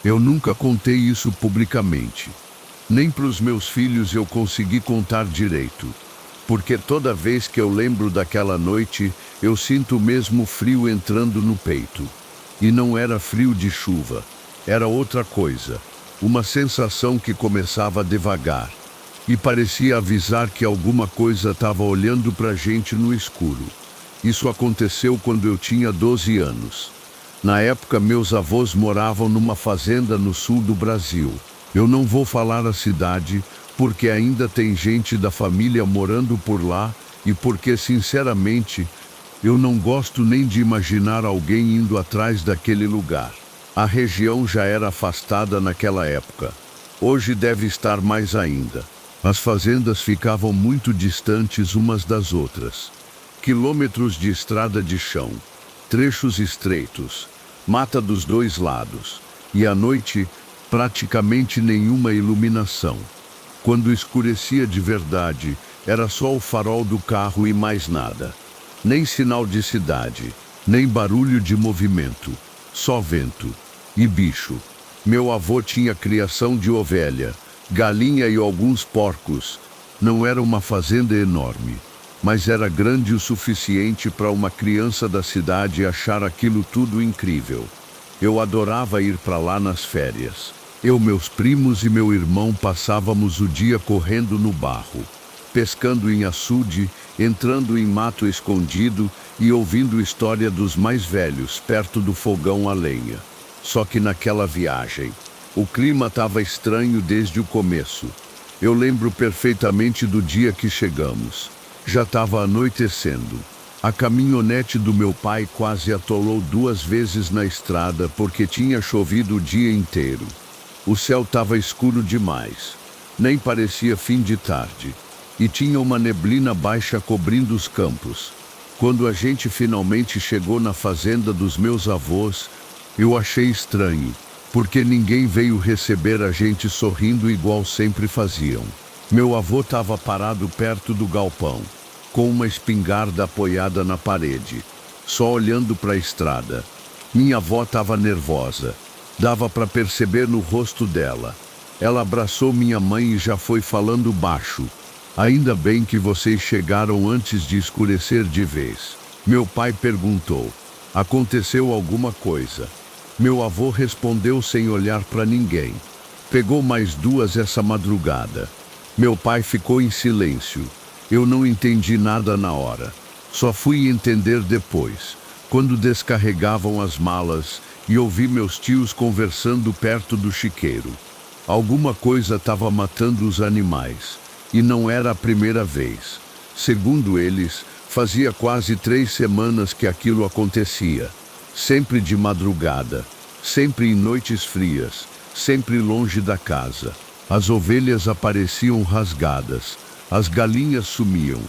Eu nunca contei isso publicamente. Nem para os meus filhos eu consegui contar direito. Porque toda vez que eu lembro daquela noite, eu sinto o mesmo frio entrando no peito. E não era frio de chuva. Era outra coisa. Uma sensação que começava devagar. E parecia avisar que alguma coisa estava olhando para a gente no escuro. Isso aconteceu quando eu tinha 12 anos. Na época, meus avós moravam numa fazenda no sul do Brasil. Eu não vou falar a cidade, porque ainda tem gente da família morando por lá e porque, sinceramente, eu não gosto nem de imaginar alguém indo atrás daquele lugar. A região já era afastada naquela época. Hoje deve estar mais ainda. As fazendas ficavam muito distantes umas das outras. Quilômetros de estrada de chão, trechos estreitos, mata dos dois lados, e à noite, praticamente nenhuma iluminação. Quando escurecia de verdade, era só o farol do carro e mais nada. Nem sinal de cidade, nem barulho de movimento, só vento e bicho. Meu avô tinha criação de ovelha, galinha e alguns porcos. Não era uma fazenda enorme, mas era grande o suficiente para uma criança da cidade achar aquilo tudo incrível. Eu adorava ir para lá nas férias. Eu, meus primos e meu irmão passávamos o dia correndo no barro, pescando em açude, entrando em mato escondido e ouvindo história dos mais velhos perto do fogão a lenha. Só que naquela viagem, o clima estava estranho desde o começo. Eu lembro perfeitamente do dia que chegamos. Já estava anoitecendo. A caminhonete do meu pai quase atolou 2 vezes na estrada porque tinha chovido o dia inteiro. O céu estava escuro demais. Nem parecia fim de tarde. E tinha uma neblina baixa cobrindo os campos. Quando a gente finalmente chegou na fazenda dos meus avós, eu achei estranho, porque ninguém veio receber a gente sorrindo igual sempre faziam. Meu avô estava parado perto do galpão, com uma espingarda apoiada na parede, só olhando para a estrada. Minha avó estava nervosa. Dava para perceber no rosto dela. Ela abraçou minha mãe e já foi falando baixo. Ainda bem que vocês chegaram antes de escurecer de vez. Meu pai perguntou: aconteceu alguma coisa? Meu avô respondeu sem olhar para ninguém. Pegou mais 2 essa madrugada. Meu pai ficou em silêncio. Eu não entendi nada na hora. Só fui entender depois, quando descarregavam as malas e ouvi meus tios conversando perto do chiqueiro. Alguma coisa estava matando os animais. E não era a primeira vez. Segundo eles, fazia quase 3 semanas que aquilo acontecia. Sempre de madrugada, sempre em noites frias, sempre longe da casa. As ovelhas apareciam rasgadas, as galinhas sumiam.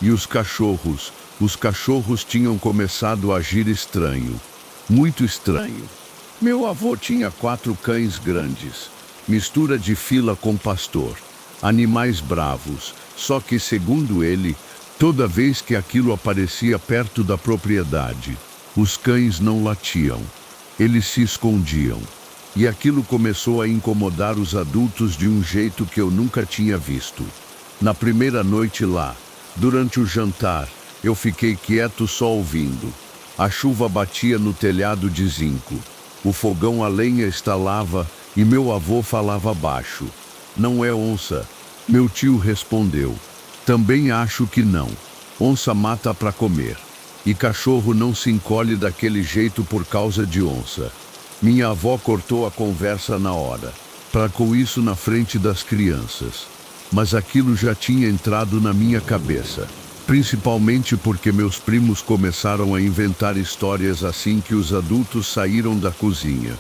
E os cachorros tinham começado a agir estranho. Muito estranho. Meu avô tinha 4 cães grandes, mistura de fila com pastor. Animais bravos, só que, segundo ele, toda vez que aquilo aparecia perto da propriedade, os cães não latiam, eles se escondiam. E aquilo começou a incomodar os adultos de um jeito que eu nunca tinha visto. Na primeira noite lá, durante o jantar, eu fiquei quieto só ouvindo. A chuva batia no telhado de zinco. O fogão a lenha estalava e meu avô falava baixo. Não é onça, meu tio respondeu. Também acho que não. Onça mata para comer. E cachorro não se encolhe daquele jeito por causa de onça. Minha avó cortou a conversa na hora, para com isso na frente das crianças. Mas aquilo já tinha entrado na minha cabeça. Principalmente porque meus primos começaram a inventar histórias assim que os adultos saíram da cozinha.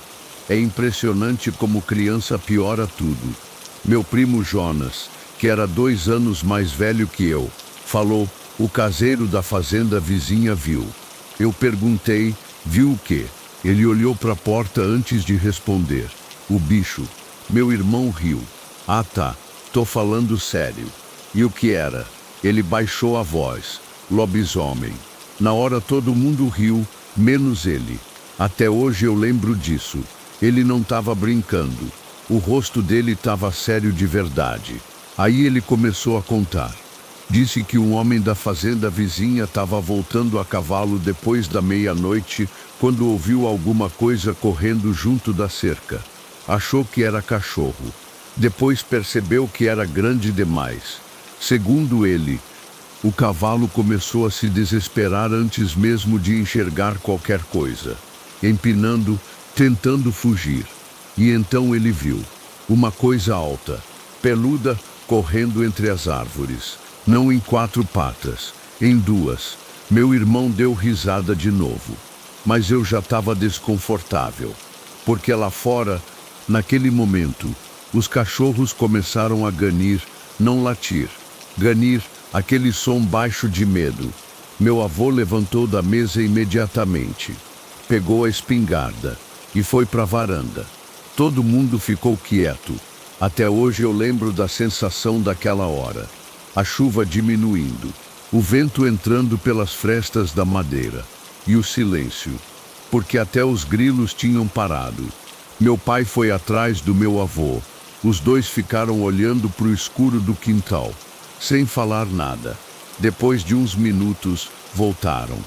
É impressionante como criança piora tudo. Meu primo Jonas, que era 2 anos mais velho que eu, falou: o caseiro da fazenda vizinha viu. Eu perguntei: viu o quê? Ele olhou para a porta antes de responder: o bicho. Meu irmão riu. Ah tá, tô falando sério. E o que era? Ele baixou a voz: lobisomem. Na hora todo mundo riu, menos ele. Até hoje eu lembro disso. Ele não estava brincando. O rosto dele estava sério de verdade. Aí ele começou a contar. Disse que um homem da fazenda vizinha estava voltando a cavalo depois da meia-noite, quando ouviu alguma coisa correndo junto da cerca. Achou que era cachorro. Depois percebeu que era grande demais. Segundo ele, o cavalo começou a se desesperar antes mesmo de enxergar qualquer coisa, empinando, tentando fugir. E então ele viu uma coisa alta, peluda, correndo entre as árvores. Não em 4 patas, em 2. Meu irmão deu risada de novo. Mas eu já estava desconfortável, porque lá fora, naquele momento, os cachorros começaram a ganir, não latir. Ganir, aquele som baixo de medo. Meu avô levantou da mesa imediatamente. Pegou a espingarda e foi para a varanda. Todo mundo ficou quieto. Até hoje eu lembro da sensação daquela hora. A chuva diminuindo, o vento entrando pelas frestas da madeira e o silêncio, porque até os grilos tinham parado. Meu pai foi atrás do meu avô. Os dois ficaram olhando para o escuro do quintal, sem falar nada. Depois de uns minutos, voltaram.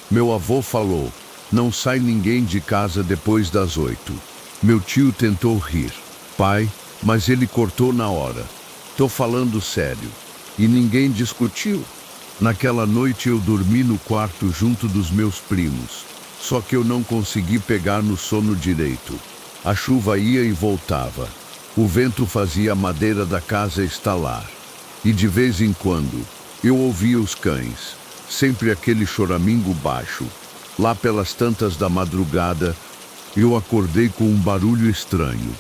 Meu avô falou: "Não sai ninguém de casa depois das 8. Meu tio tentou rir. "Pai", mas ele cortou na hora. "Tô falando sério." E ninguém discutiu. Naquela noite eu dormi no quarto junto dos meus primos. Só que eu não consegui pegar no sono direito. A chuva ia e voltava. O vento fazia a madeira da casa estalar. E de vez em quando, eu ouvia os cães. Sempre aquele choramingo baixo. Lá pelas tantas da madrugada, eu acordei com um barulho estranho.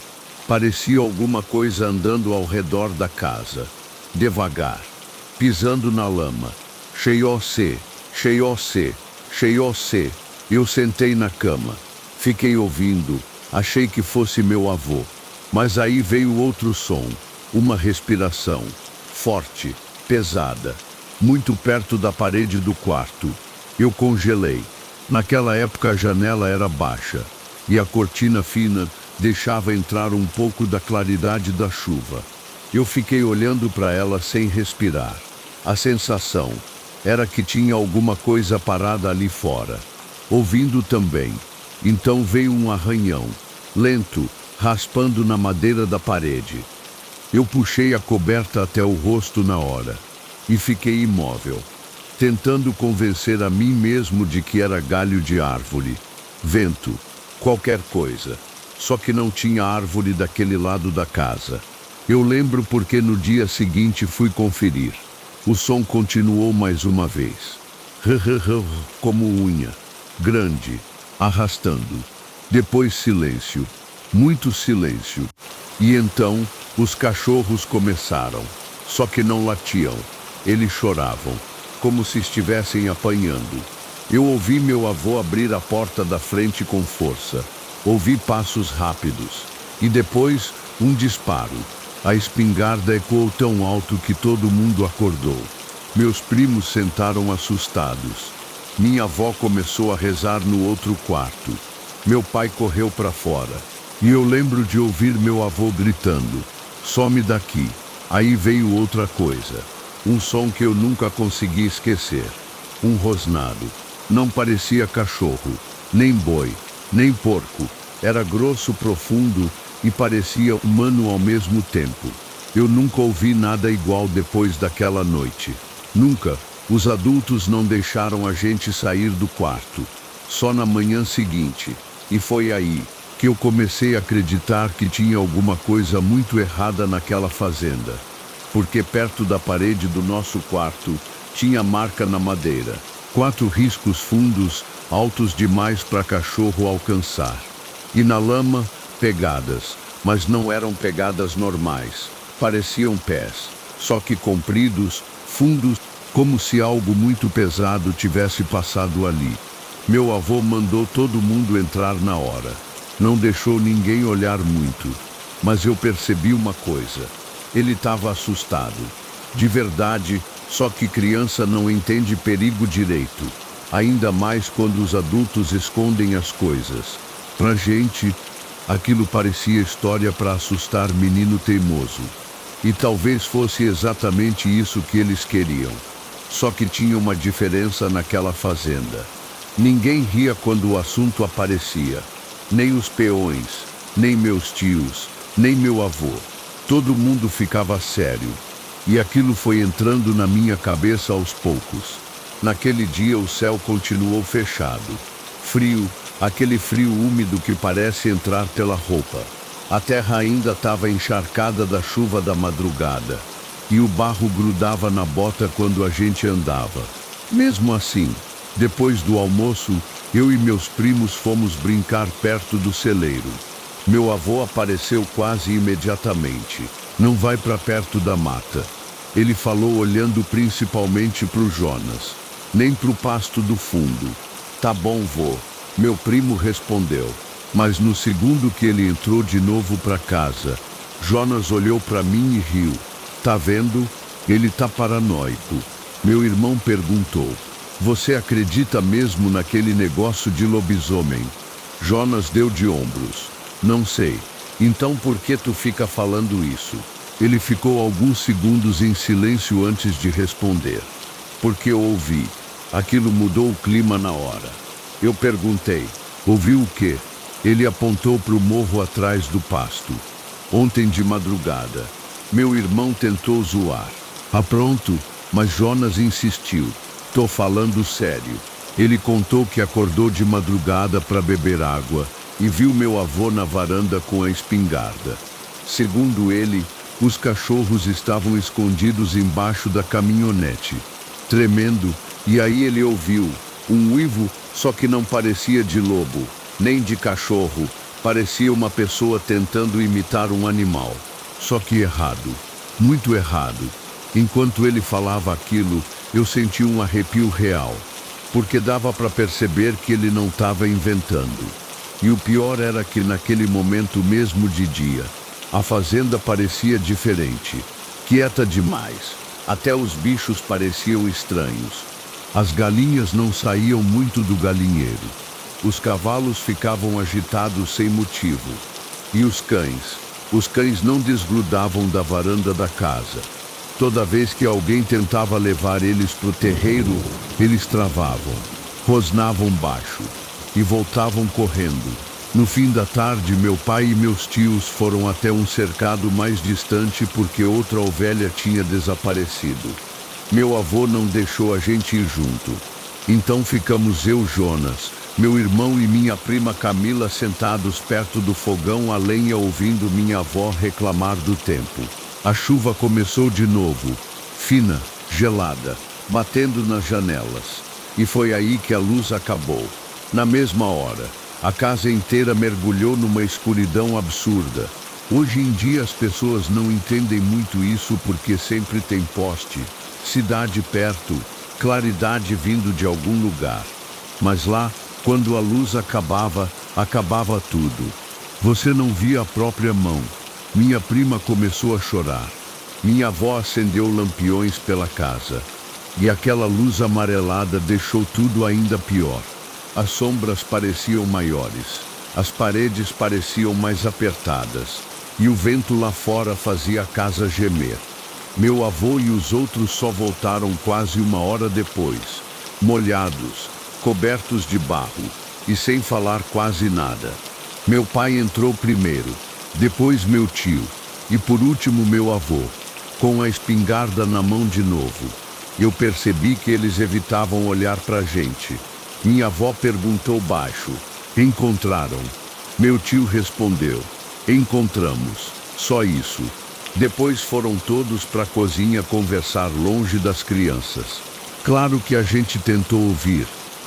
Parecia alguma coisa andando ao redor da casa. Devagar, pisando na lama. Cheiose, cheiose, cheiose. Eu sentei na cama. Fiquei ouvindo. Achei que fosse meu avô. Mas aí veio outro som. Uma respiração. Forte, pesada. Muito perto da parede do quarto. Eu congelei. Naquela época a janela era baixa. E a cortina fina deixava entrar um pouco da claridade da chuva. Eu fiquei olhando para ela sem respirar. A sensação era que tinha alguma coisa parada ali fora. Ouvindo também. Então veio um arranhão, lento, raspando na madeira da parede. Eu puxei a coberta até o rosto na hora. E fiquei imóvel, tentando convencer a mim mesmo de que era galho de árvore, vento, qualquer coisa. Só que não tinha árvore daquele lado da casa. Eu lembro porque no dia seguinte fui conferir. O som continuou mais uma vez. Como unha. Grande. Arrastando. Depois silêncio. Muito silêncio. E então, os cachorros começaram. Só que não latiam. Eles choravam. Como se estivessem apanhando. Eu ouvi meu avô abrir a porta da frente com força. Ouvi passos rápidos. E depois, um disparo. A espingarda ecoou tão alto que todo mundo acordou. Meus primos sentaram assustados. Minha avó começou a rezar no outro quarto. Meu pai correu para fora. E eu lembro de ouvir meu avô gritando: "Some daqui." Aí veio outra coisa. Um som que eu nunca consegui esquecer. Um rosnado. Não parecia cachorro, nem boi, nem porco. Era grosso, profundo e parecia humano ao mesmo tempo. Eu nunca ouvi nada igual depois daquela noite. Nunca. Os adultos não deixaram a gente sair do quarto. Só na manhã seguinte. E foi aí que eu comecei a acreditar que tinha alguma coisa muito errada naquela fazenda. Porque perto da parede do nosso quarto tinha marca na madeira. 4 riscos fundos, altos demais para cachorro alcançar. E na lama, pegadas, mas não eram pegadas normais. Pareciam pés, só que compridos, fundos, como se algo muito pesado tivesse passado ali. Meu avô mandou todo mundo entrar na hora. Não deixou ninguém olhar muito. Mas eu percebi uma coisa. Ele estava assustado. De verdade, só que criança não entende perigo direito. Ainda mais quando os adultos escondem as coisas. Pra gente, Aquilo parecia história para assustar menino teimoso. E talvez fosse exatamente isso que eles queriam. Só que tinha uma diferença naquela fazenda. Ninguém ria quando o assunto aparecia. Nem os peões, nem meus tios, nem meu avô. Todo mundo ficava sério. E aquilo foi entrando na minha cabeça aos poucos. Naquele dia o céu continuou fechado. Frio, aquele frio úmido que parece entrar pela roupa. A terra ainda estava encharcada da chuva da madrugada. E o barro grudava na bota quando a gente andava. Mesmo assim, depois do almoço, eu e meus primos fomos brincar perto do celeiro. Meu avô apareceu quase imediatamente. Não vai para perto da mata. Ele falou olhando principalmente para o Jonas. Nem para o pasto do fundo. Tá bom, vô. Meu primo respondeu. Mas no segundo que ele entrou de novo para casa, Jonas olhou para mim e riu. Tá vendo? Ele tá paranoico. Meu irmão perguntou. Você acredita mesmo naquele negócio de lobisomem? Jonas deu de ombros. Não sei. Então por que tu fica falando isso? Ele ficou alguns segundos em silêncio antes de responder. Porque eu ouvi. Aquilo mudou o clima na hora. Eu perguntei. Ouviu o quê? Ele apontou para o morro atrás do pasto. Ontem de madrugada. Meu irmão tentou zoar. Ah, pronto, mas Jonas insistiu. Tô falando sério. Ele contou que acordou de madrugada para beber água e viu meu avô na varanda com a espingarda. Segundo ele, os cachorros estavam escondidos embaixo da caminhonete, tremendo, e aí ele ouviu um uivo, só que não parecia de lobo, nem de cachorro, parecia uma pessoa tentando imitar um animal. Só que errado, muito errado. Enquanto ele falava aquilo, eu senti um arrepio real, porque dava para perceber que ele não estava inventando. E o pior era que naquele momento mesmo de dia, a fazenda parecia diferente, quieta demais. Até os bichos pareciam estranhos. As galinhas não saíam muito do galinheiro. Os cavalos ficavam agitados sem motivo. E os cães não desgrudavam da varanda da casa. Toda vez que alguém tentava levar eles para o terreiro, eles travavam, rosnavam baixo e voltavam correndo. No fim da tarde, meu pai e meus tios foram até um cercado mais distante porque outra ovelha tinha desaparecido. Meu avô não deixou a gente ir junto. Então ficamos eu, Jonas, meu irmão e minha prima Camila sentados perto do fogão a lenha ouvindo minha avó reclamar do tempo. A chuva começou de novo, fina, gelada, batendo nas janelas. E foi aí que a luz acabou. Na mesma hora, a casa inteira mergulhou numa escuridão absurda. Hoje em dia as pessoas não entendem muito isso porque sempre tem poste, cidade perto, claridade vindo de algum lugar. Mas lá, quando a luz acabava, acabava tudo. Você não via a própria mão. Minha prima começou a chorar. Minha avó acendeu lampiões pela casa. E aquela luz amarelada deixou tudo ainda pior. As sombras pareciam maiores. As paredes pareciam mais apertadas. E o vento lá fora fazia a casa gemer. Meu avô e os outros só voltaram quase uma hora depois, molhados, cobertos de barro, e sem falar quase nada. Meu pai entrou primeiro, depois meu tio, e por último meu avô, com a espingarda na mão de novo. Eu percebi que eles evitavam olhar pra gente. Minha avó perguntou baixo, encontraram? Meu tio respondeu, encontramos, só isso. Depois foram todos para a cozinha conversar longe das crianças. Claro que a gente tentou ouvir.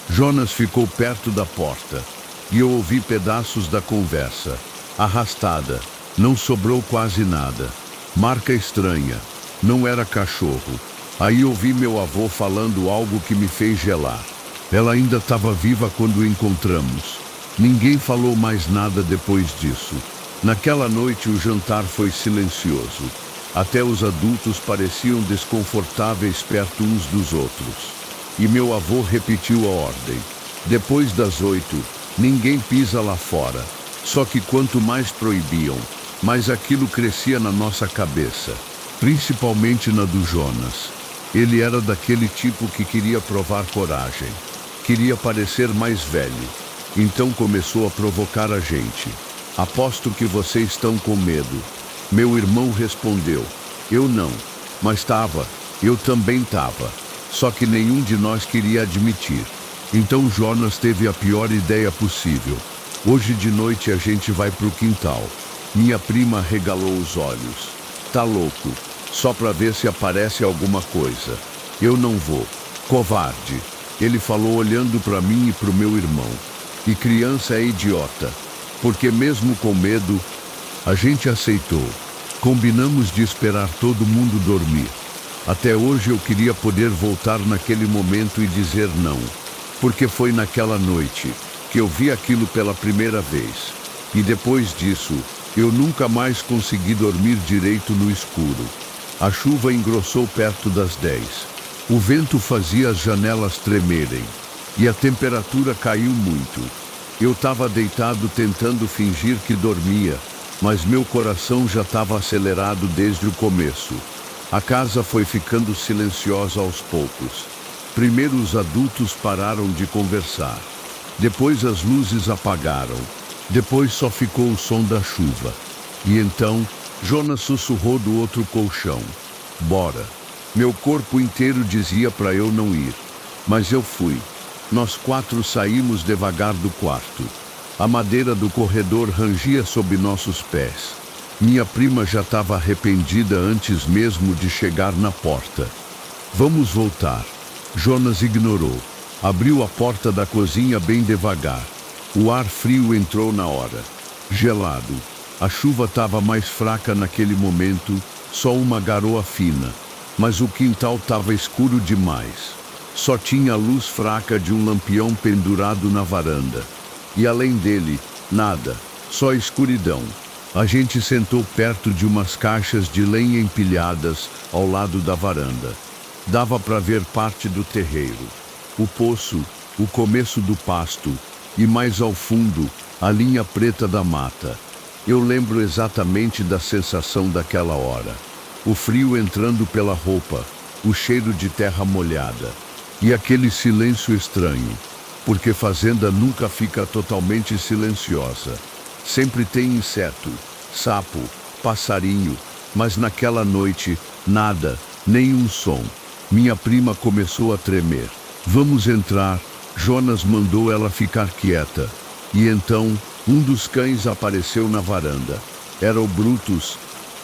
Jonas ficou perto da porta. E eu ouvi pedaços da conversa. Arrastada. Não sobrou quase nada. Marca estranha. Não era cachorro. Aí ouvi meu avô falando algo que me fez gelar. Ela ainda estava viva quando encontramos. Ninguém falou mais nada depois disso. Naquela noite o jantar foi silencioso. Até os adultos pareciam desconfortáveis perto uns dos outros. E meu avô repetiu a ordem. Depois das 8, ninguém pisa lá fora. Só que quanto mais proibiam, mais aquilo crescia na nossa cabeça, principalmente na do Jonas. Ele era daquele tipo que queria provar coragem, queria parecer mais velho. Então começou a provocar a gente. Aposto que vocês estão com medo. Meu irmão respondeu. Eu não, mas eu também estava. Só que nenhum de nós queria admitir. Então Jonas teve a pior ideia possível. Hoje de noite a gente vai pro quintal. Minha prima regalou os olhos. Tá louco? Só pra ver se aparece alguma coisa. Eu não vou. Covarde. Ele falou olhando pra mim e pro meu irmão. E criança é idiota. Porque mesmo com medo, a gente aceitou. Combinamos de esperar todo mundo dormir. Até hoje eu queria poder voltar naquele momento e dizer não. Porque foi naquela noite que eu vi aquilo pela primeira vez. E depois disso, eu nunca mais consegui dormir direito no escuro. A chuva engrossou perto das 10. O vento fazia as janelas tremerem. E a temperatura caiu muito. Eu estava deitado tentando fingir que dormia, mas meu coração já estava acelerado desde o começo. A casa foi ficando silenciosa aos poucos. Primeiro os adultos pararam de conversar. Depois as luzes apagaram. Depois só ficou o som da chuva. E então, Jonas sussurrou do outro colchão. Bora. Meu corpo inteiro dizia para eu não ir. Mas eu fui. Nós 4 saímos devagar do quarto. A madeira do corredor rangia sob nossos pés. Minha prima já estava arrependida antes mesmo de chegar na porta. Vamos voltar. Jonas ignorou. Abriu a porta da cozinha bem devagar. O ar frio entrou na hora. Gelado. A chuva estava mais fraca naquele momento, só uma garoa fina. Mas o quintal estava escuro demais. Só tinha a luz fraca de um lampião pendurado na varanda. E além dele, nada, só escuridão. A gente sentou perto de umas caixas de lenha empilhadas ao lado da varanda. Dava para ver parte do terreiro, o poço, o começo do pasto e mais ao fundo, a linha preta da mata. Eu lembro exatamente da sensação daquela hora. O frio entrando pela roupa, o cheiro de terra molhada. E aquele silêncio estranho, porque fazenda nunca fica totalmente silenciosa. Sempre tem inseto, sapo, passarinho, mas naquela noite, nada, nenhum som. Minha prima começou a tremer. Vamos entrar, Jonas mandou ela ficar quieta. E então, um dos cães apareceu na varanda. Era o Brutus,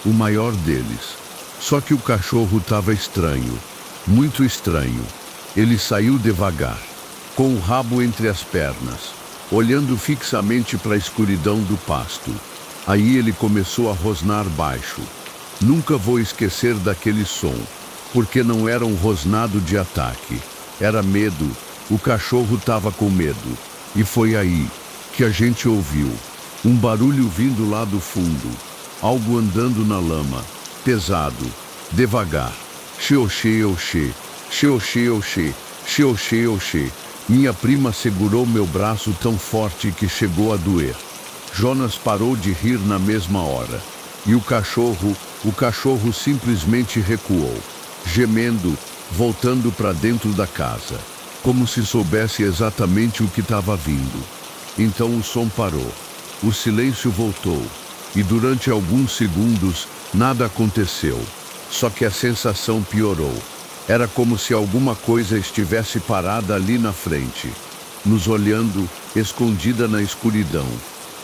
o maior deles. Só que o cachorro estava estranho, muito estranho. Ele saiu devagar, com o rabo entre as pernas, olhando fixamente para a escuridão do pasto. Aí ele começou a rosnar baixo. Nunca vou esquecer daquele som, porque não era um rosnado de ataque. Era medo, o cachorro estava com medo. E foi aí que a gente ouviu um barulho vindo lá do fundo, algo andando na lama, pesado, devagar. Xê-oxê, oxê. Xê-oxê, oxê, xê-oxê, oxê. Minha prima segurou meu braço tão forte que chegou a doer. Jonas parou de rir na mesma hora. E o cachorro simplesmente recuou, gemendo, voltando para dentro da casa, como se soubesse exatamente o que estava vindo. Então o som parou, o silêncio voltou, e durante alguns segundos nada aconteceu. Só que a sensação piorou. Era como se alguma coisa estivesse parada ali na frente, nos olhando, escondida na escuridão.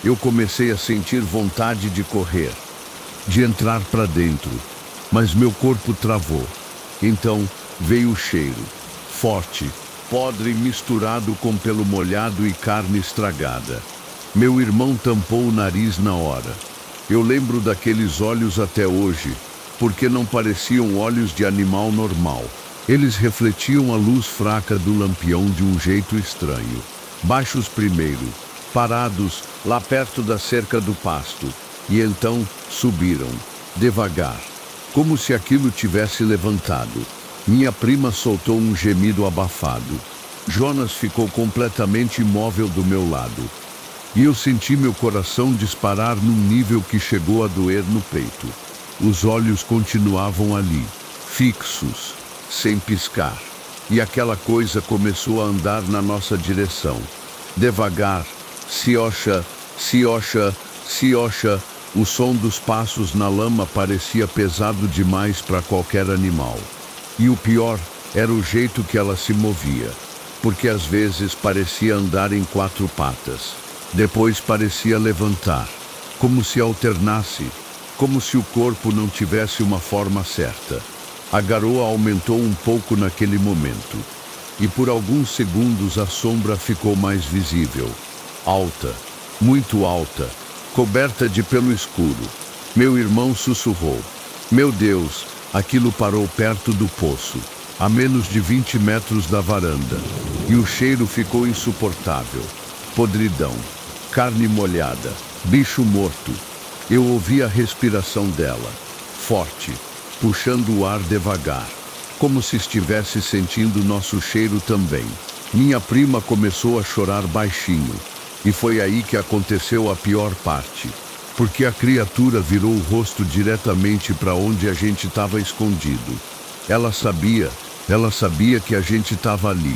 Eu comecei a sentir vontade de correr, de entrar para dentro, mas meu corpo travou. Então veio o cheiro, forte, podre misturado com pelo molhado e carne estragada. Meu irmão tampou o nariz na hora. Eu lembro daqueles olhos até hoje, porque não pareciam olhos de animal normal. Eles refletiam a luz fraca do lampião de um jeito estranho. Baixos primeiro, parados lá perto da cerca do pasto, e então subiram, devagar, como se aquilo tivesse levantado. Minha prima soltou um gemido abafado. Jonas ficou completamente imóvel do meu lado. e eu senti meu coração disparar num nível que chegou a doer no peito. Os olhos continuavam ali, fixos, sem piscar. E aquela coisa começou a andar na nossa direção. Devagar, siocha, siocha, siocha. O som dos passos na lama parecia pesado demais para qualquer animal. E o pior era o jeito que ela se movia, porque às vezes parecia andar em 4 patas. Depois parecia levantar, como se alternasse, como se o corpo não tivesse uma forma certa. A garoa aumentou um pouco naquele momento, e por alguns segundos a sombra ficou mais visível. Alta, muito alta, coberta de pelo escuro. Meu irmão sussurrou: "Meu Deus!" Aquilo parou perto do poço, a menos de 20 metros da varanda, e o cheiro ficou insuportável. Podridão, carne molhada, bicho morto. Eu ouvi a respiração dela, forte, puxando o ar devagar, como se estivesse sentindo nosso cheiro também. Minha prima começou a chorar baixinho, e foi aí que aconteceu a pior parte, porque a criatura virou o rosto diretamente para onde a gente estava escondido. Ela sabia que a gente estava ali,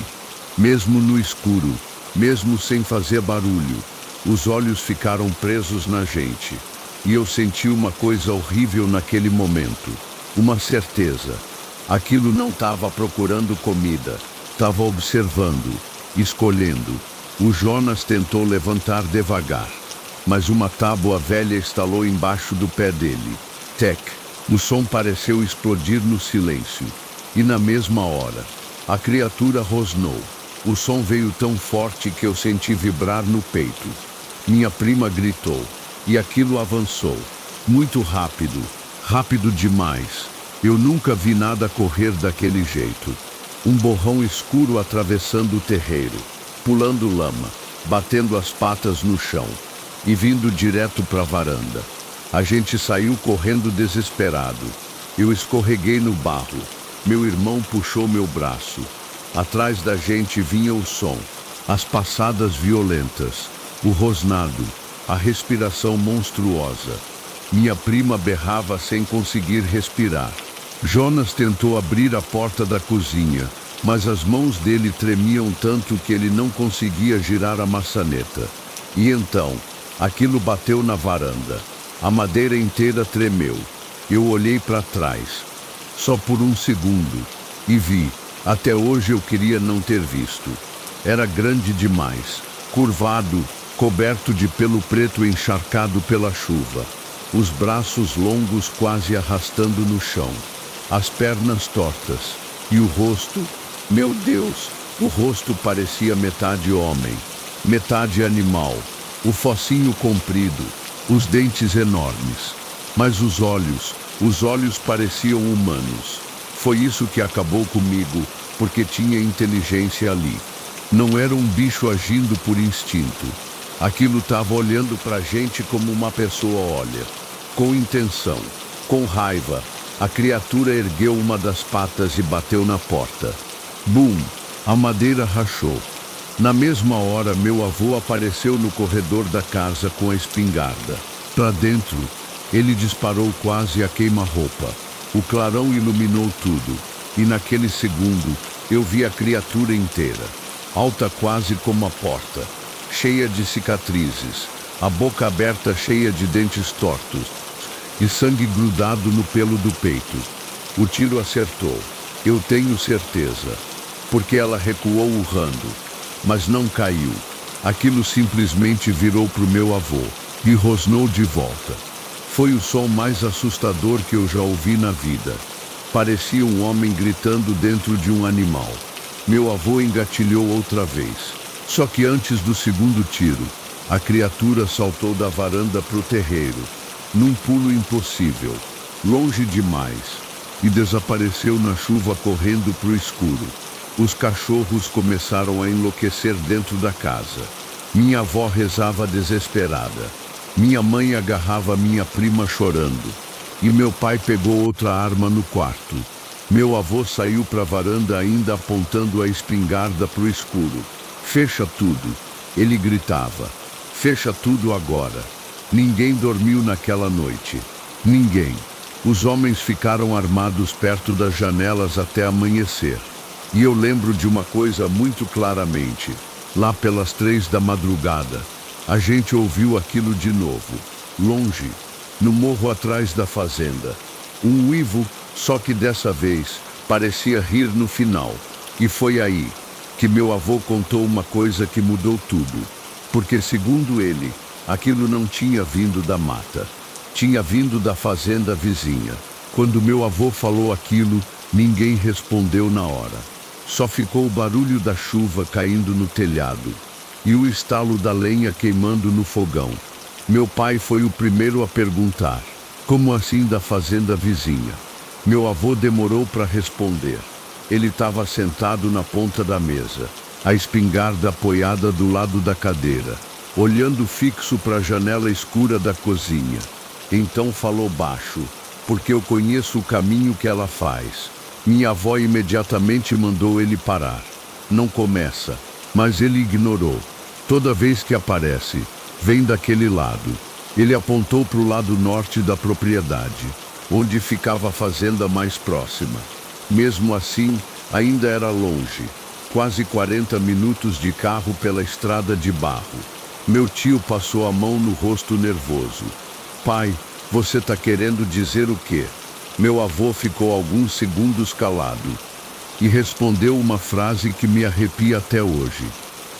mesmo no escuro, mesmo sem fazer barulho. Os olhos ficaram presos na gente, e eu senti uma coisa horrível naquele momento, uma certeza. Aquilo não estava procurando comida, estava observando, escolhendo. O Jonas tentou levantar devagar, mas uma tábua velha estalou embaixo do pé dele. Tec! O som pareceu explodir no silêncio, e na mesma hora, a criatura rosnou. O som veio tão forte que eu senti vibrar no peito. Minha prima gritou, e aquilo avançou. Muito rápido, rápido demais. Eu nunca vi nada correr daquele jeito. Um borrão escuro atravessando o terreiro, pulando lama, batendo as patas no chão e vindo direto para a varanda. A gente saiu correndo desesperado. Eu escorreguei no barro. Meu irmão puxou meu braço. Atrás da gente vinha o som, as passadas violentas, o rosnado, a respiração monstruosa. Minha prima berrava sem conseguir respirar. Jonas tentou abrir a porta da cozinha, mas as mãos dele tremiam tanto que ele não conseguia girar a maçaneta. E então, aquilo bateu na varanda. A madeira inteira tremeu. Eu olhei para trás, só por um segundo, e vi. Até hoje eu queria não ter visto. Era grande demais, curvado, coberto de pelo preto encharcado pela chuva. Os braços longos quase arrastando no chão. As pernas tortas. E o rosto? Meu Deus! O rosto parecia metade homem, metade animal. O focinho comprido, os dentes enormes. Mas os olhos pareciam humanos. Foi isso que acabou comigo, porque tinha inteligência ali. Não era um bicho agindo por instinto. Aquilo estava olhando pra gente como uma pessoa olha. Com intenção, com raiva. A criatura ergueu uma das patas e bateu na porta. Bum! A madeira rachou. Na mesma hora, meu avô apareceu no corredor da casa com a espingarda. Pra dentro, ele disparou quase a queima-roupa. O clarão iluminou tudo, e naquele segundo, eu vi a criatura inteira, alta quase como a porta, cheia de cicatrizes, a boca aberta cheia de dentes tortos, e sangue grudado no pelo do peito. O tiro acertou, eu tenho certeza, porque ela recuou urrando, mas não caiu. Aquilo simplesmente virou pro meu avô, e rosnou de volta. Foi o som mais assustador que eu já ouvi na vida. Parecia um homem gritando dentro de um animal. Meu avô engatilhou outra vez. Só que antes do segundo tiro, a criatura saltou da varanda pro terreiro, num pulo impossível, longe demais, e desapareceu na chuva correndo pro escuro. Os cachorros começaram a enlouquecer dentro da casa. Minha avó rezava desesperada. Minha mãe agarrava minha prima chorando. E meu pai pegou outra arma no quarto. Meu avô saiu para a varanda ainda apontando a espingarda pro escuro. Fecha tudo, ele gritava. Fecha tudo agora. Ninguém dormiu naquela noite. Ninguém. Os homens ficaram armados perto das janelas até amanhecer. E eu lembro de uma coisa muito claramente. Lá pelas 3 da madrugada, a gente ouviu aquilo de novo. Longe, no morro atrás da fazenda. Um uivo, só que dessa vez, parecia rir no final. E foi aí que meu avô contou uma coisa que mudou tudo. Porque, segundo ele, aquilo não tinha vindo da mata. Tinha vindo da fazenda vizinha. Quando meu avô falou aquilo, ninguém respondeu na hora. Só ficou o barulho da chuva caindo no telhado e o estalo da lenha queimando no fogão. Meu pai foi o primeiro a perguntar: como assim da fazenda vizinha? Meu avô demorou para responder. Ele estava sentado na ponta da mesa, a espingarda apoiada do lado da cadeira, olhando fixo para a janela escura da cozinha. Então falou baixo, porque eu conheço o caminho que ela faz. Minha avó imediatamente mandou ele parar. Não começa, mas ele ignorou. Toda vez que aparece, vem daquele lado. Ele apontou para o lado norte da propriedade, onde ficava a fazenda mais próxima. Mesmo assim, ainda era longe, quase 40 minutos de carro pela estrada de barro. Meu tio passou a mão no rosto nervoso. Pai, você tá querendo dizer o quê? Meu avô ficou alguns segundos calado e respondeu uma frase que me arrepia até hoje,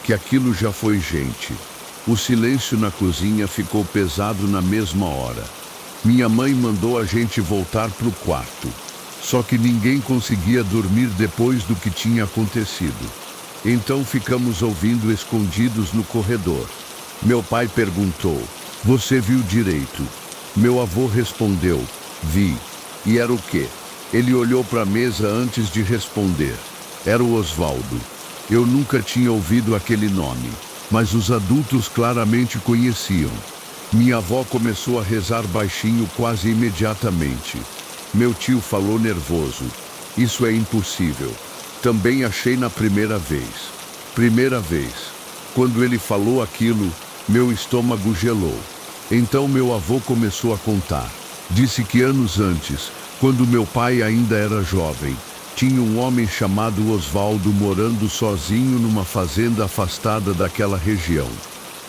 que aquilo já foi gente. O silêncio na cozinha ficou pesado na mesma hora. Minha mãe mandou a gente voltar pro quarto. Só que ninguém conseguia dormir depois do que tinha acontecido. Então ficamos ouvindo escondidos no corredor. Meu pai perguntou: você viu direito? Meu avô respondeu: vi. E era o quê? Ele olhou para a mesa antes de responder. Era o Osvaldo. Eu nunca tinha ouvido aquele nome, mas os adultos claramente conheciam. Minha avó começou a rezar baixinho quase imediatamente. Meu tio falou nervoso: isso é impossível. Também achei na primeira vez. Primeira vez. Quando ele falou aquilo, meu estômago gelou. Então meu avô começou a contar. Disse que anos antes, quando meu pai ainda era jovem, tinha um homem chamado Osvaldo morando sozinho numa fazenda afastada daquela região.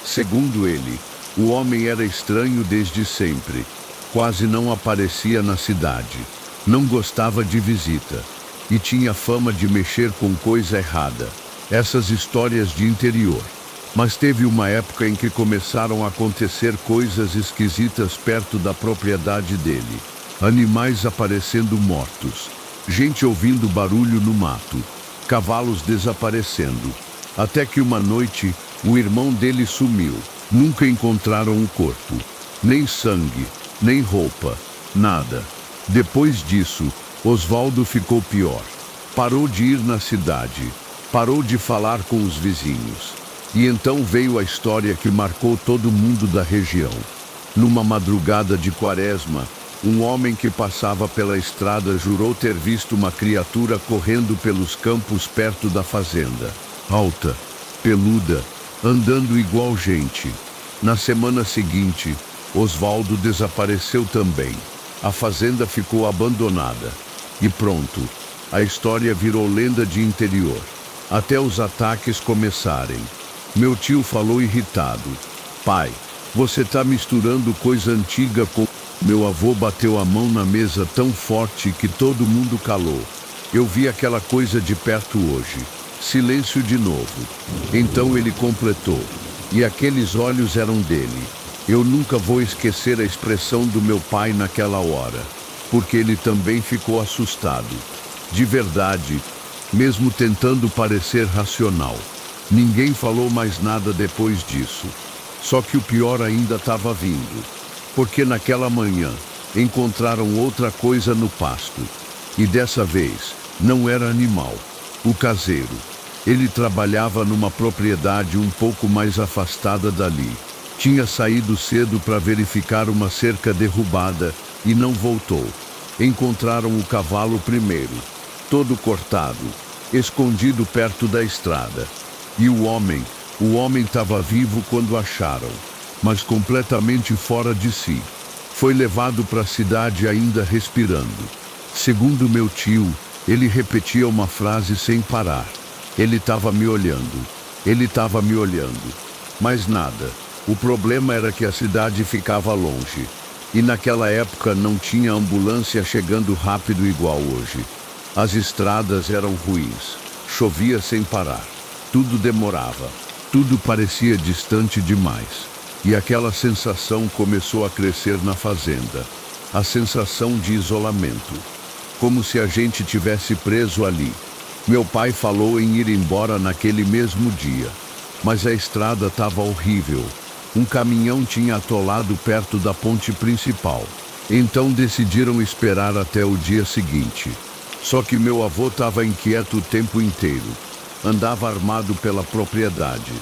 Segundo ele, o homem era estranho desde sempre. Quase não aparecia na cidade. Não gostava de visita. E tinha fama de mexer com coisa errada. Essas histórias de interior. Mas teve uma época em que começaram a acontecer coisas esquisitas perto da propriedade dele. Animais aparecendo mortos. Gente ouvindo barulho no mato. Cavalos desaparecendo. Até que uma noite, o irmão dele sumiu. Nunca encontraram o corpo. Nem sangue, nem roupa, nada. Depois disso, Osvaldo ficou pior. Parou de ir na cidade. Parou de falar com os vizinhos. E então veio a história que marcou todo mundo da região. Numa madrugada de quaresma, um homem que passava pela estrada jurou ter visto uma criatura correndo pelos campos perto da fazenda. Alta, peluda, andando igual gente. Na semana seguinte, Osvaldo desapareceu também. A fazenda ficou abandonada. E pronto, a história virou lenda de interior. Até os ataques começarem. Meu tio falou irritado: pai, você tá misturando coisa antiga com... Meu avô bateu a mão na mesa tão forte que todo mundo calou. Eu vi aquela coisa de perto hoje. Silêncio de novo. Então ele completou: e aqueles olhos eram dele. Eu nunca vou esquecer a expressão do meu pai naquela hora, porque ele também ficou assustado. De verdade, mesmo tentando parecer racional. Ninguém falou mais nada depois disso. Só que o pior ainda estava vindo. Porque naquela manhã, encontraram outra coisa no pasto. E dessa vez, não era animal. O caseiro. Ele trabalhava numa propriedade um pouco mais afastada dali. Tinha saído cedo para verificar uma cerca derrubada e não voltou. Encontraram o cavalo primeiro, todo cortado, escondido perto da estrada. E o homem, O homem estava vivo quando acharam, mas completamente fora de si. Foi levado para a cidade ainda respirando. Segundo meu tio, ele repetia uma frase sem parar. Ele estava me olhando. Ele estava me olhando. Mas nada. O problema era que a cidade ficava longe. E naquela época não tinha ambulância chegando rápido igual hoje. As estradas eram ruins. Chovia sem parar. Tudo demorava. Tudo parecia distante demais. E aquela sensação começou a crescer na fazenda. A sensação de isolamento. Como se a gente tivesse preso ali. Meu pai falou em ir embora naquele mesmo dia. Mas a estrada estava horrível. Um caminhão tinha atolado perto da ponte principal. Então decidiram esperar até o dia seguinte. Só que meu avô estava inquieto o tempo inteiro. Andava armado pela propriedade.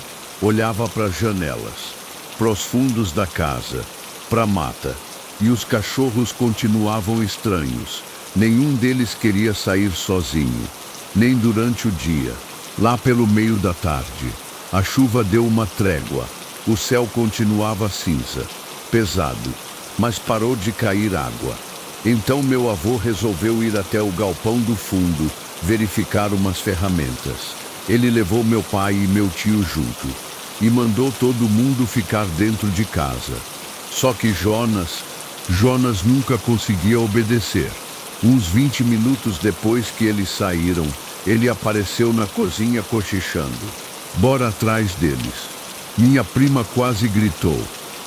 Olhava para as janelas, para os fundos da casa, para a mata. E os cachorros continuavam estranhos. Nenhum deles queria sair sozinho, nem durante o dia. Lá pelo meio da tarde, a chuva deu uma trégua. O céu continuava cinza, pesado, mas parou de cair água. Então meu avô resolveu ir até o galpão do fundo, verificar umas ferramentas. Ele levou meu pai e meu tio junto, e mandou todo mundo ficar dentro de casa. Só que Jonas nunca conseguia obedecer. Uns 20 minutos depois que eles saíram, ele apareceu na cozinha cochichando. Bora atrás deles. Minha prima quase gritou.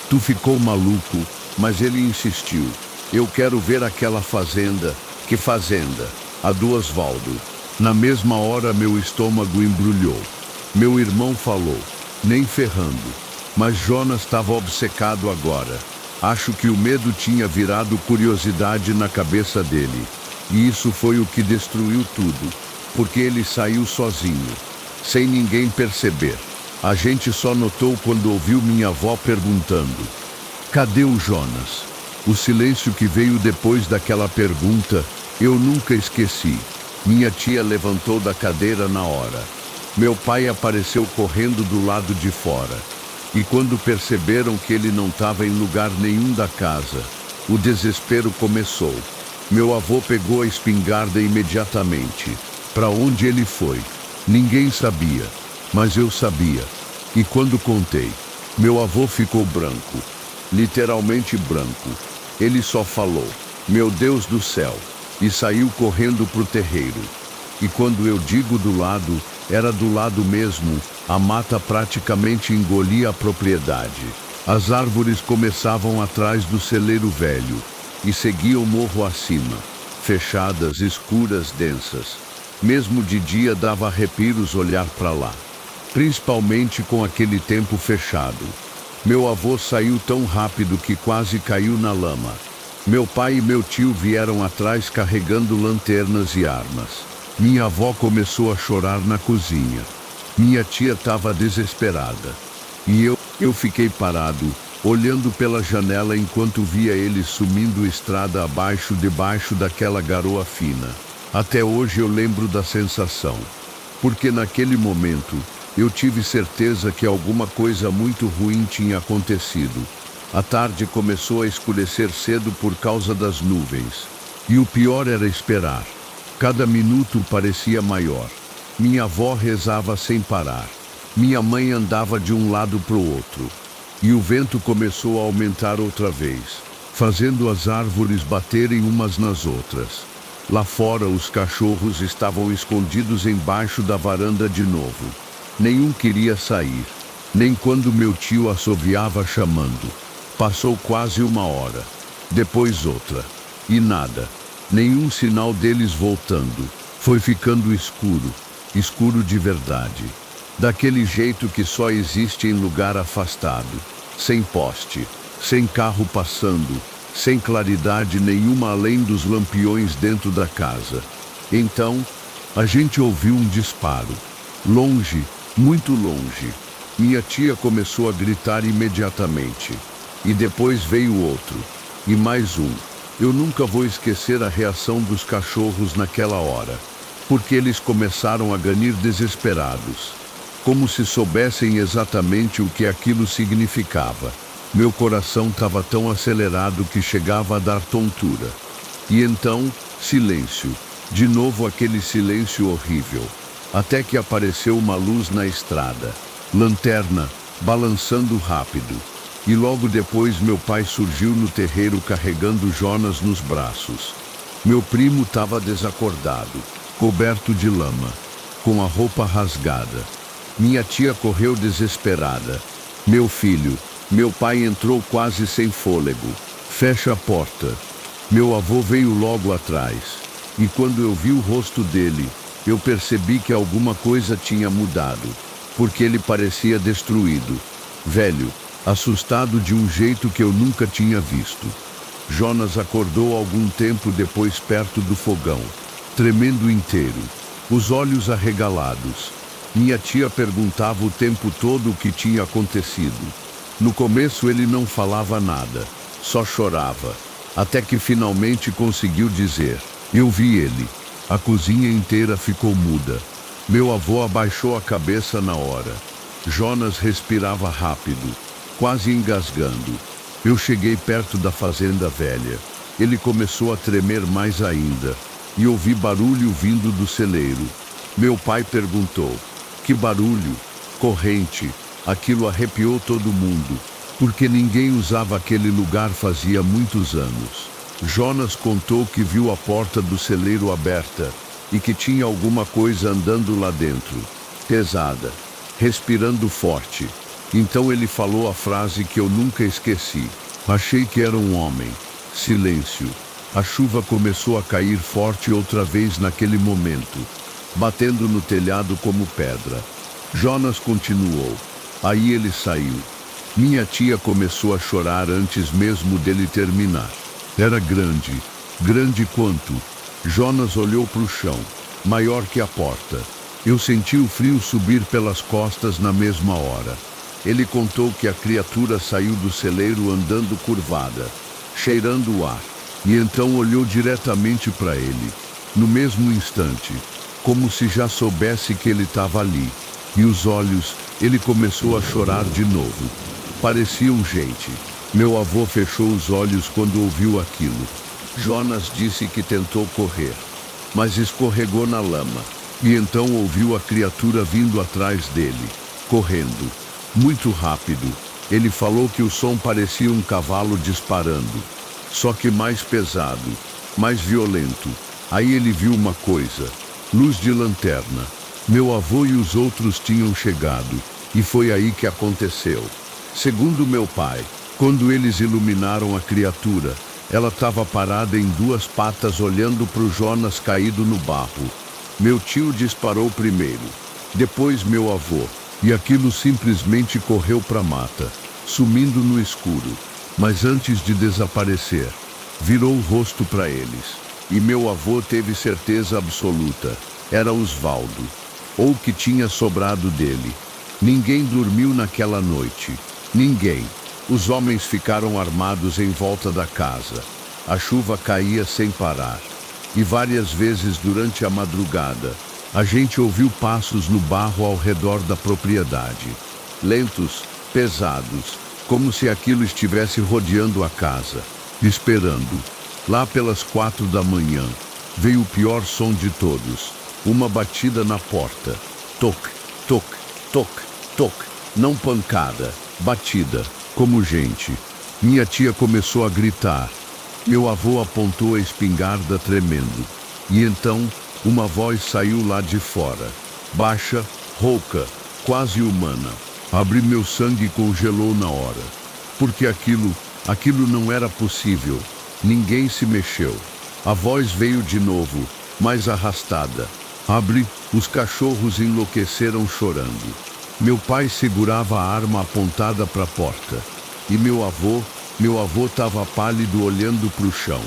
Tu ficou maluco, mas ele insistiu. Eu quero ver aquela fazenda. Que fazenda? A do Osvaldo. Na mesma hora meu estômago embrulhou. Meu irmão falou, nem ferrando. Mas Jonas estava obcecado agora. Acho que o medo tinha virado curiosidade na cabeça dele. E isso foi o que destruiu tudo. Porque ele saiu sozinho, sem ninguém perceber. A gente só notou quando ouviu minha avó perguntando: cadê o Jonas? O silêncio que veio depois daquela pergunta, eu nunca esqueci. Minha tia levantou da cadeira na hora. Meu pai apareceu correndo do lado de fora. E quando perceberam que ele não estava em lugar nenhum da casa, o desespero começou. Meu avô pegou a espingarda imediatamente. Para onde ele foi? Ninguém sabia. Mas eu sabia. E quando contei, meu avô ficou branco. Literalmente branco. Ele só falou, meu Deus do céu, e saiu correndo pro terreiro. E quando eu digo do lado, era do lado mesmo, a mata praticamente engolia a propriedade. As árvores começavam atrás do celeiro velho, e seguiam morro acima, fechadas, escuras, densas. Mesmo de dia dava arrepios olhar para lá. Principalmente com aquele tempo fechado. Meu avô saiu tão rápido que quase caiu na lama. Meu pai e meu tio vieram atrás carregando lanternas e armas. Minha avó começou a chorar na cozinha. Minha tia estava desesperada. E eu fiquei parado, olhando pela janela enquanto via eles sumindo estrada abaixo debaixo daquela garoa fina. Até hoje eu lembro da sensação. Porque naquele momento, eu tive certeza que alguma coisa muito ruim tinha acontecido. A tarde começou a escurecer cedo por causa das nuvens. E o pior era esperar. Cada minuto parecia maior. Minha avó rezava sem parar. Minha mãe andava de um lado para o outro. E o vento começou a aumentar outra vez, fazendo as árvores baterem umas nas outras. Lá fora os cachorros estavam escondidos embaixo da varanda de novo. Nenhum queria sair, nem quando meu tio assoviava chamando. Passou quase uma hora, depois outra, e nada, nenhum sinal deles voltando. Foi ficando escuro, escuro de verdade. Daquele jeito que só existe em lugar afastado, sem poste, sem carro passando, sem claridade nenhuma além dos lampiões dentro da casa. Então, a gente ouviu um disparo, longe, muito longe. Minha tia começou a gritar imediatamente. E depois veio outro. E mais um. Eu nunca vou esquecer a reação dos cachorros naquela hora. Porque eles começaram a ganir desesperados. como se soubessem exatamente o que aquilo significava. Meu coração estava tão acelerado que chegava a dar tontura. E então, silêncio. De novo aquele silêncio horrível. Até que apareceu uma luz na estrada. Lanterna, balançando rápido. E logo depois meu pai surgiu no terreiro carregando Jonas nos braços. Meu primo estava desacordado, coberto de lama, com a roupa rasgada. Minha tia correu desesperada. Meu filho, meu pai entrou quase sem fôlego. Fecha a porta. Meu avô veio logo atrás. E quando eu vi o rosto dele, eu percebi que alguma coisa tinha mudado, porque ele parecia destruído, velho, assustado de um jeito que eu nunca tinha visto. Jonas acordou algum tempo depois perto do fogão, tremendo inteiro, os olhos arregalados. Minha tia perguntava o tempo todo o que tinha acontecido. No começo ele não falava nada, só chorava, até que finalmente conseguiu dizer: "Eu vi ele." A cozinha inteira ficou muda. Meu avô abaixou a cabeça na hora. Jonas respirava rápido, quase engasgando. Eu cheguei perto da fazenda velha. Ele começou a tremer mais ainda, e ouvi barulho vindo do celeiro. Meu pai perguntou: "Que barulho?" "Corrente." Aquilo arrepiou todo mundo, porque ninguém usava aquele lugar fazia muitos anos. Jonas contou que viu a porta do celeiro aberta e que tinha alguma coisa andando lá dentro, pesada, respirando forte. Então ele falou a frase que eu nunca esqueci: "Achei que era um homem." Silêncio. A chuva começou a cair forte outra vez naquele momento, batendo no telhado como pedra. Jonas continuou. Aí ele saiu. Minha tia começou a chorar antes mesmo dele terminar. Era grande, grande quanto. Jonas olhou para o chão, maior que a porta. Eu senti o frio subir pelas costas na mesma hora. Ele contou que a criatura saiu do celeiro andando curvada, cheirando o ar, e então olhou diretamente para ele. No mesmo instante, como se já soubesse que ele estava ali. E os olhos, ele começou a chorar de novo. Pareciam gente. Meu avô fechou os olhos quando ouviu aquilo. Jonas disse que tentou correr, mas escorregou na lama. E então ouviu a criatura vindo atrás dele, correndo, muito rápido. Ele falou que o som parecia um cavalo disparando, só que mais pesado, mais violento. Aí ele viu uma coisa: luz de lanterna. Meu avô e os outros tinham chegado, e foi aí que aconteceu. Segundo meu pai, quando eles iluminaram a criatura, ela estava parada em duas patas olhando para o Jonas caído no barro. Meu tio disparou primeiro, depois meu avô, e aquilo simplesmente correu para a mata, sumindo no escuro. Mas antes de desaparecer, virou o rosto para eles. E meu avô teve certeza absoluta: era Osvaldo, ou o que tinha sobrado dele. Ninguém dormiu naquela noite. Ninguém. Os homens ficaram armados em volta da casa. A chuva caía sem parar. E várias vezes durante a madrugada, a gente ouviu passos no barro ao redor da propriedade. Lentos, pesados, como se aquilo estivesse rodeando a casa, esperando. Lá pelas 4 da manhã, veio o pior som de todos. Uma batida na porta. Toc, toc, toc, toc. Não pancada, batida, como gente. Minha tia começou a gritar. Meu avô apontou a espingarda tremendo. E então, uma voz saiu lá de fora. Baixa, rouca, quase humana. Abri meu sangue e congelou na hora. Porque aquilo não era possível. Ninguém se mexeu. A voz veio de novo, mais arrastada. Abre, os cachorros enlouqueceram chorando. Meu pai segurava a arma apontada para a porta. E meu avô estava pálido olhando para o chão.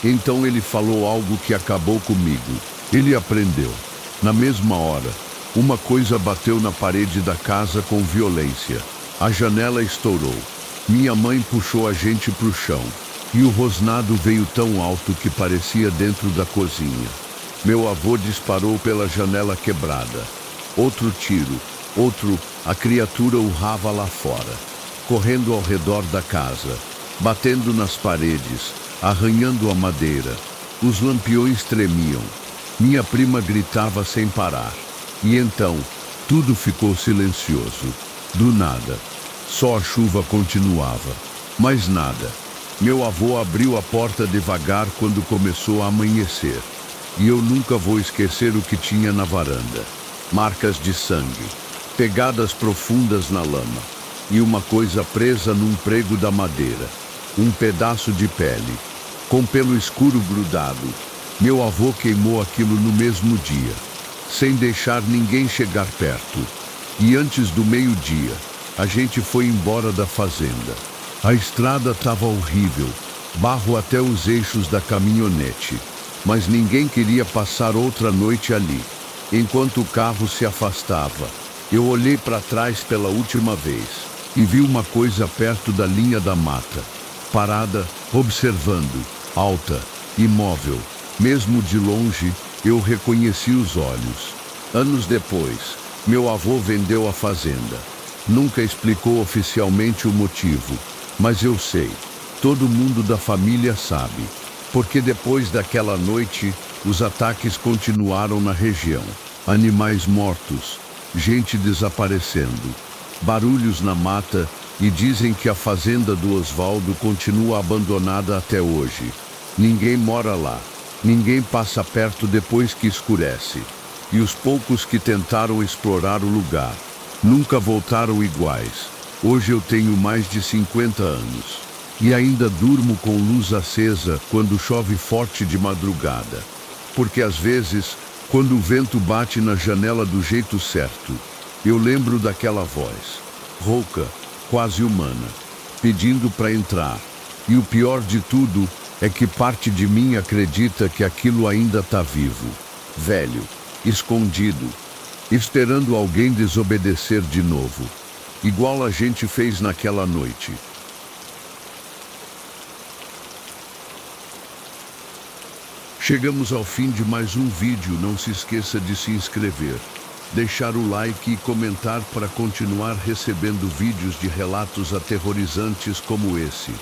Então ele falou algo que acabou comigo. Ele aprendeu. Na mesma hora, uma coisa bateu na parede da casa com violência. A janela estourou. Minha mãe puxou a gente para o chão. E o rosnado veio tão alto que parecia dentro da cozinha. Meu avô disparou pela janela quebrada. Outro tiro. Outro, a criatura urrava lá fora, correndo ao redor da casa, batendo nas paredes, arranhando a madeira. Os lampiões tremiam. Minha prima gritava sem parar. E então, tudo ficou silencioso. Do nada, só a chuva continuava. Mais nada. Meu avô abriu a porta devagar quando começou a amanhecer. E eu nunca vou esquecer o que tinha na varanda. Marcas de sangue, pegadas profundas na lama, e uma coisa presa num prego da madeira. Um pedaço de pele, com pelo escuro grudado. Meu avô queimou aquilo no mesmo dia, sem deixar ninguém chegar perto. E antes do meio-dia, a gente foi embora da fazenda. A estrada estava horrível, barro até os eixos da caminhonete. Mas ninguém queria passar outra noite ali. Enquanto o carro se afastava, eu olhei para trás pela última vez e vi uma coisa perto da linha da mata, parada, observando, alta, imóvel. Mesmo de longe, eu reconheci os olhos. Anos depois, meu avô vendeu a fazenda. Nunca explicou oficialmente o motivo, mas eu sei. Todo mundo da família sabe. Porque depois daquela noite, os ataques continuaram na região. Animais mortos, gente desaparecendo, barulhos na mata, e dizem que a fazenda do Osvaldo continua abandonada até hoje. Ninguém mora lá, ninguém passa perto depois que escurece. E os poucos que tentaram explorar o lugar, nunca voltaram iguais. Hoje eu tenho mais de 50 anos. E ainda durmo com luz acesa quando chove forte de madrugada. Porque às vezes, quando o vento bate na janela do jeito certo, eu lembro daquela voz, rouca, quase humana, pedindo para entrar. E o pior de tudo é que parte de mim acredita que aquilo ainda está vivo, velho, escondido, esperando alguém desobedecer de novo, igual a gente fez naquela noite. Chegamos ao fim de mais um vídeo. Não se esqueça de se inscrever, deixar o like e comentar para continuar recebendo vídeos de relatos aterrorizantes como esse.